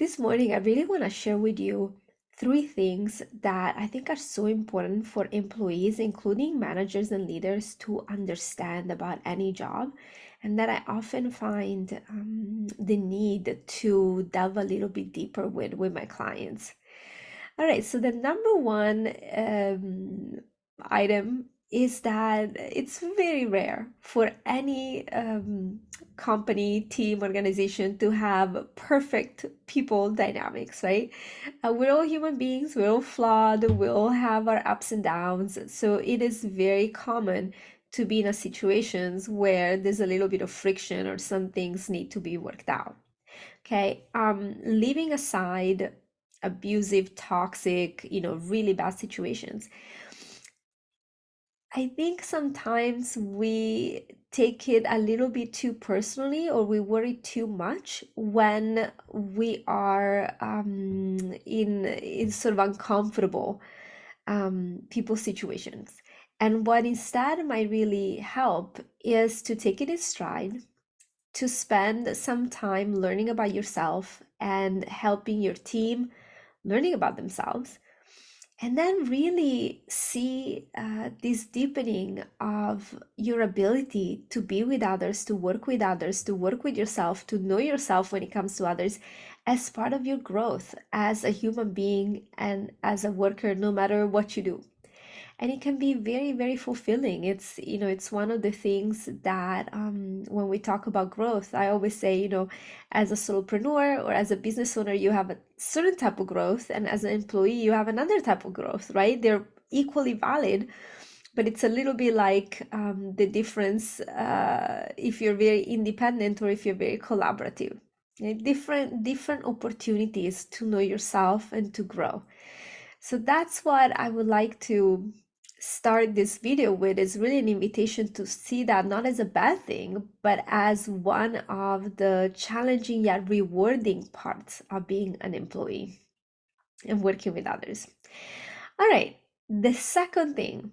This morning, I really want to share with you three things that I think are so important for employees, including managers and leaders, to understand about any job, and that I often find the need to delve a little bit deeper with my clients. All right, so the number one item is that it's very rare for any company, team, organization to have perfect people dynamics, right? We're all human beings, we're all flawed, we all have our ups and downs. So it is very common to be in a situations where there's a little bit of friction or some things need to be worked out. Okay, leaving aside abusive, toxic, really bad situations, I think sometimes we take it a little bit too personally or we worry too much when we are in sort of uncomfortable people situations. And what instead might really help is to take it in stride, to spend some time learning about yourself and helping your team learning about themselves, and then really see this deepening of your ability to be with others, to work with others, to work with yourself, to know yourself when it comes to others as part of your growth as a human being and as a worker, no matter what you do. And it can be very, very fulfilling. It's one of the things that when we talk about growth, I always say, as a solopreneur or as a business owner, you have a certain type of growth, and as an employee, you have another type of growth, right? They're equally valid, but it's a little bit like the difference if you're very independent or if you're very collaborative. Different opportunities to know yourself and to grow. So that's what I would like to start this video with, is really an invitation to see that not as a bad thing, but as one of the challenging yet rewarding parts of being an employee and working with others. All right, the second thing,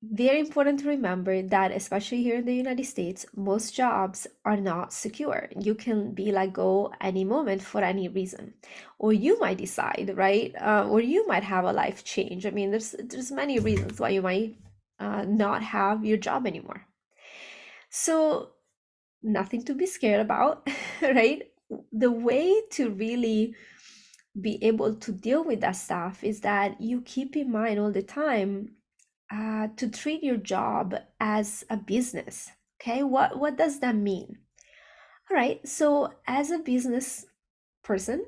very important to remember that, especially here in the United States, most jobs are not secure. You can be let go any moment for any reason, or you might decide, right? Or you might have a life change. I mean, there's many reasons why you might not have your job anymore. So nothing to be scared about, right? The way to really be able to deal with that stuff is that you keep in mind all the time to treat your job as a business. Okay, what does that mean? All right, so as a business person,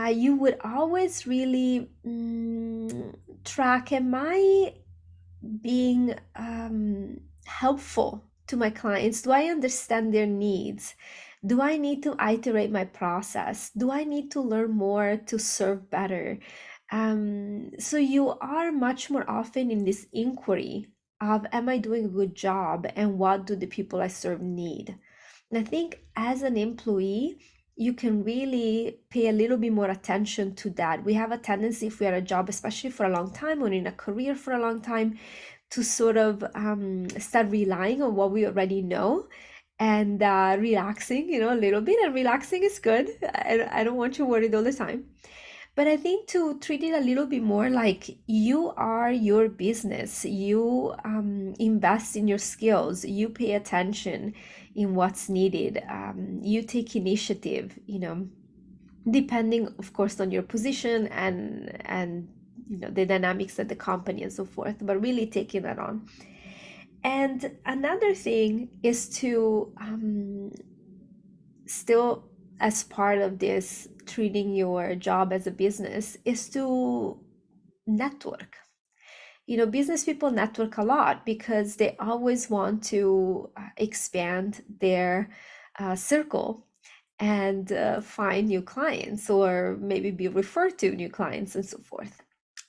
you would always really track, am I being helpful to my clients? Do I understand their needs? Do I need to iterate my process? Do I need to learn more to serve better? So you are much more often in this inquiry of, am I doing a good job and what do the people I serve need? And I think as an employee, you can really pay a little bit more attention to that. We have a tendency, if we are a job, especially for a long time or in a career for a long time, to sort of start relying on what we already know and relaxing, a little bit. And relaxing is good. I don't want you worried all the time. But I think to treat it a little bit more like you are your business. You invest in your skills. You pay attention in what's needed. You take initiative, depending, of course, on your position and the dynamics of the company and so forth, but really taking that on. And another thing is to still, as part of this treating your job as a business, is to network. Business people network a lot because they always want to expand their circle and find new clients, or maybe be referred to new clients and so forth.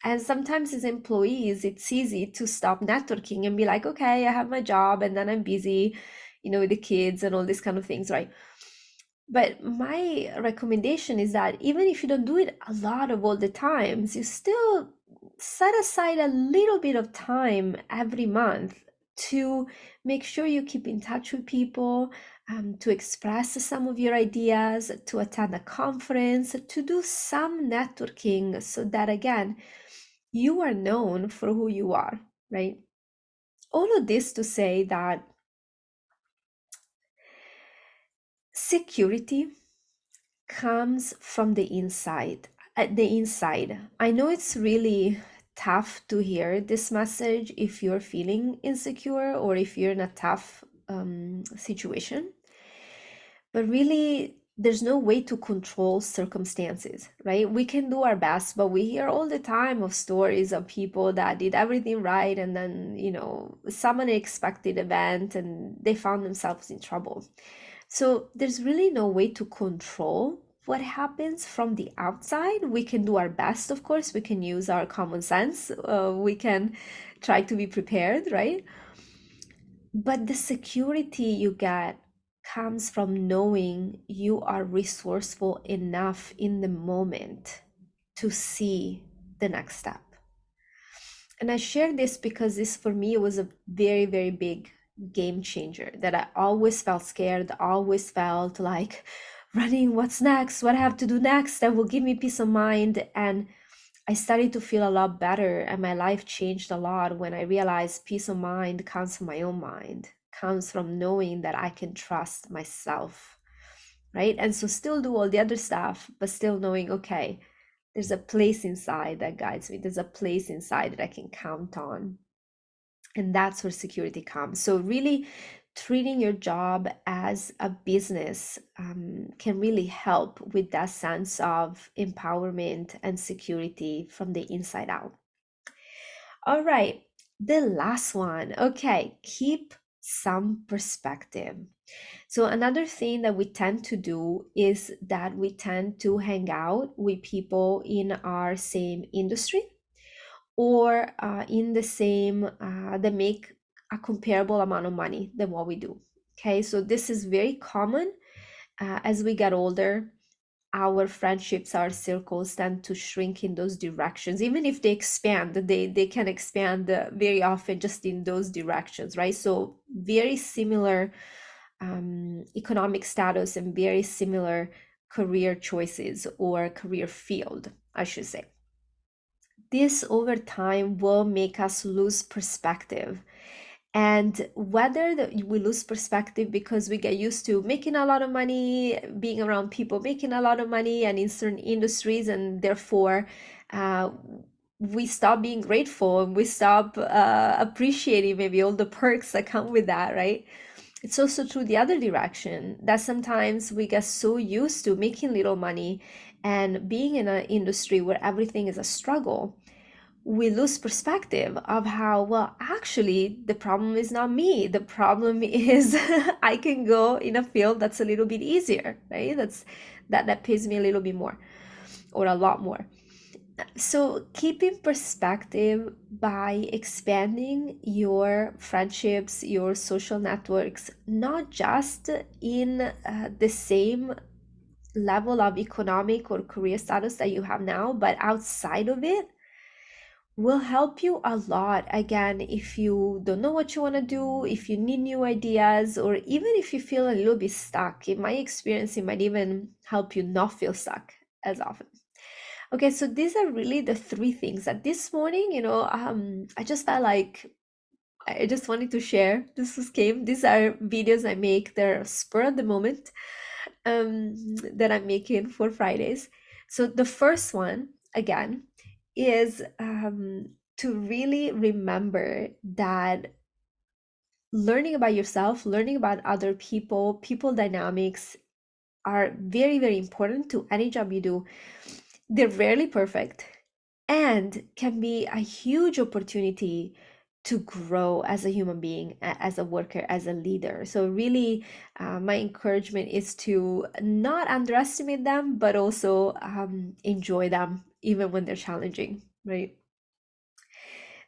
And sometimes as employees, it's easy to stop networking and be like, okay, I have my job and then I'm busy, with the kids and all these kind of things, right? But my recommendation is that even if you don't do it a lot of all the times, you still set aside a little bit of time every month to make sure you keep in touch with people, to express some of your ideas, to attend a conference, to do some networking so that again, you are known for who you are, right? All of this to say that security comes from the inside. At the inside, I know it's really tough to hear this message if you're feeling insecure or if you're in a tough situation, but really there's no way to control circumstances, right? We can do our best, but we hear all the time of stories of people that did everything right and then, some unexpected event and they found themselves in trouble. So there's really no way to control what happens from the outside. We can do our best, of course. We can use our common sense. We can try to be prepared, right? But the security you get comes from knowing you are resourceful enough in the moment to see the next step. And I share this because this for me was a very, very big game changer that I always felt scared, always felt like running, what's next? What I have to do next that will give me peace of mind. And I started to feel a lot better and my life changed a lot when I realized peace of mind comes from my own mind, comes from knowing that I can trust myself, right? And so still do all the other stuff, but still knowing, okay, there's a place inside that guides me. There's a place inside that I can count on. And that's where security comes. So really treating your job as a business can really help with that sense of empowerment and security from the inside out. All right, the last one. Okay, keep some perspective. So another thing that we tend to do is that we tend to hang out with people in our same industry or in the same that make a comparable amount of money than what we do. Okay, so this is very common as we get older. Our friendships, our circles tend to shrink in those directions. Even if they expand, they can expand very often just in those directions, right? So very similar economic status and very similar career choices or career field, I should say. This over time will make us lose perspective. And whether we lose perspective because we get used to making a lot of money, being around people making a lot of money and in certain industries, and therefore we stop being grateful and we stop appreciating maybe all the perks that come with that, right? It's also true the other direction that sometimes we get so used to making little money and being in an industry where everything is a struggle, we lose perspective of how, well, actually, the problem is not me. The problem is I can go in a field that's a little bit easier, right? That pays me a little bit more or a lot more. So keep in perspective by expanding your friendships, your social networks, not just in the same level of economic or career status that you have now, but outside of it will help you a lot. Again, if you don't know what you want to do, if you need new ideas, or even if you feel a little bit stuck, in my experience, it might even help you not feel stuck as often. Okay, so these are really the three things that this morning, I just felt like I just wanted to share. These are videos I make. They're spur of the moment that I'm making for Fridays. So the first one, again, is to really remember that learning about yourself, learning about other people, people dynamics are very, very important to any job you do. They're rarely perfect and can be a huge opportunity to grow as a human being, as a worker, as a leader. So, really, my encouragement is to not underestimate them, but also enjoy them, even when they're challenging, right?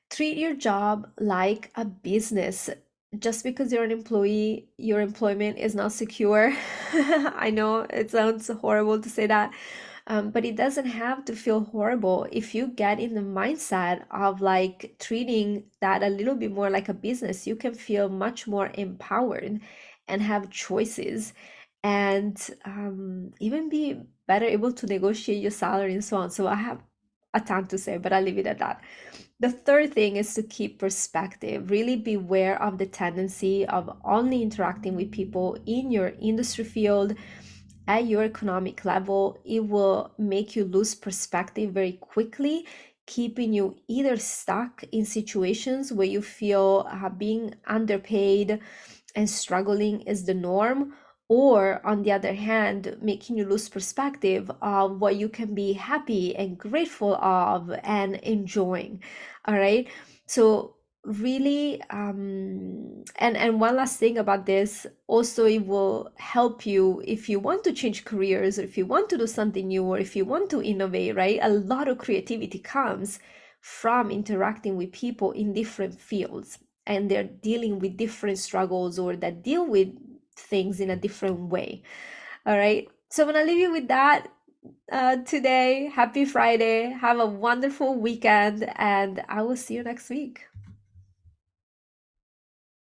Treat your job like a business. just because you're an employee, your employment is not secure. I know it sounds horrible to say that, but it doesn't have to feel horrible if you get in the mindset of like treating that a little bit more like a business. You can feel much more empowered and have choices, and even be better able to negotiate your salary and so on. So I have a ton to say, but I'll leave it at that. The third thing is to keep perspective. Really beware of the tendency of only interacting with people in your industry field at your economic level. It will make you lose perspective very quickly, keeping you either stuck in situations where you feel being underpaid and struggling is the norm, or on the other hand, making you lose perspective of what you can be happy and grateful of and enjoying. All right. So really, and one last thing about this, also it will help you if you want to change careers, or if you want to do something new, or if you want to innovate, right? A lot of creativity comes from interacting with people in different fields, and they're dealing with different struggles, or that deal with things in a different way. All right. So I'm gonna leave you with that today. Happy Friday. Have a wonderful weekend, and I will see you next week.